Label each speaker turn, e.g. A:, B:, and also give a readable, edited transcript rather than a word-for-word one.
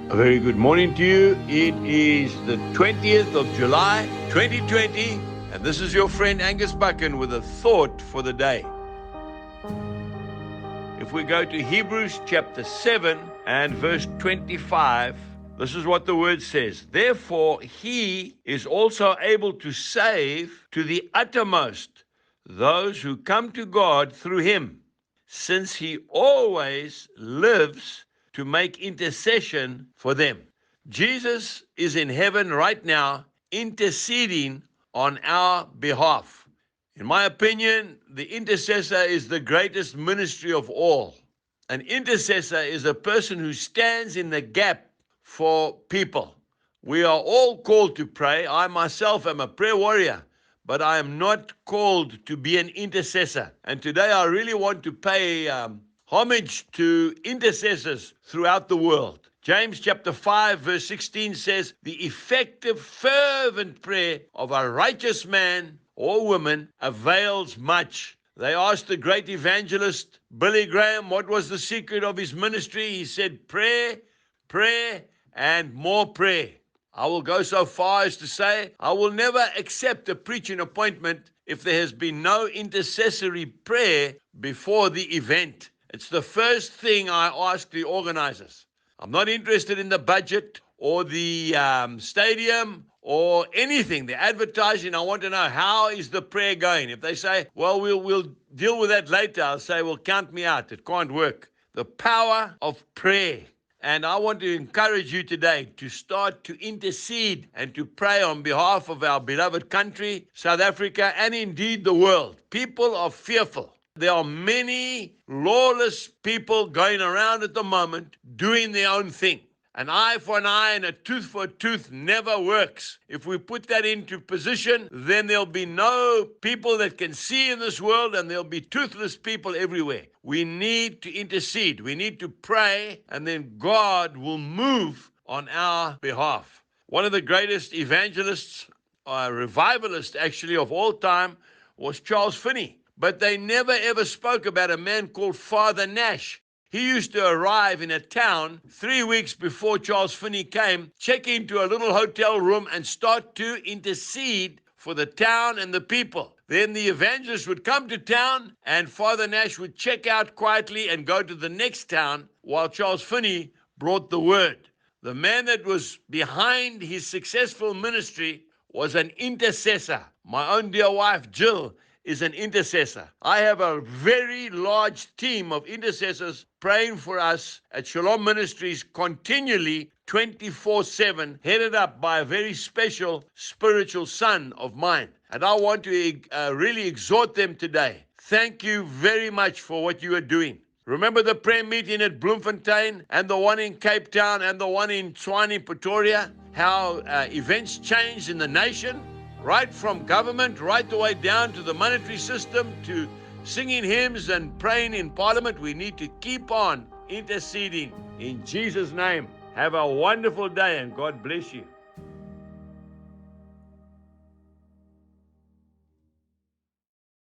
A: A very good morning to you. It is the 20th of July, 2020, and this is your friend Angus Buchan with a thought for the day. If we go to Hebrews chapter 7 and verse 25, this is what the word says. Therefore, he is also able to save to the uttermost those who come to God through him, since he always lives to make intercession for them. Jesus is in heaven right now interceding on our behalf. In my opinion, the intercessor is the greatest ministry of all. An intercessor is a person who stands in the gap for people. We are all called to pray. I myself am a prayer warrior, but I am not called to be an intercessor. And today I really want to pay homage to intercessors throughout the world. James chapter 5 verse 16 says, the effective fervent prayer of a righteous man or woman avails much. They asked the great evangelist Billy Graham what was the secret of his ministry. He said, prayer, prayer, and more prayer. I will go so far as to say I will never accept a preaching appointment if there has been no intercessory prayer before the event. It's the first thing I ask the organizers. I'm not interested in the budget or the stadium or anything, the advertising. I want to know, how is the prayer going? If they say, well, we'll deal with that later, I'll say, well, count me out. It can't work. The power of prayer. And I want to encourage you today to start to intercede and to pray on behalf of our beloved country, South Africa, and indeed the world. People are fearful. There are many lawless people going around at the moment doing their own thing. An eye for an eye and a tooth for a tooth never works. If we put that into position, then there'll be no people that can see in this world, and there'll be toothless people everywhere. We need to intercede. We need to pray, and then God will move on our behalf. One of the greatest evangelists, revivalists actually of all time, was Charles Finney. But they never ever spoke about a man called Father Nash. He used to arrive in a town 3 weeks before Charles Finney came, check into a little hotel room and start to intercede for the town and the people. Then the evangelist would come to town and Father Nash would check out quietly and go to the next town while Charles Finney brought the word. The man that was behind his successful ministry was an intercessor. My own dear wife, Jill, is an intercessor. I have a very large team of intercessors praying for us at Shalom Ministries continually 24/7, headed up by a very special spiritual son of mine. And I want to really exhort them today. Thank you very much for what you are doing. Remember the prayer meeting at Bloemfontein and the one in Cape Town and the one in Tshwane, Pretoria? How events changed in the nation? Right from government, right the way down to the monetary system, to singing hymns and praying in parliament. We need to keep on interceding in Jesus' name. Have a wonderful day and God bless you.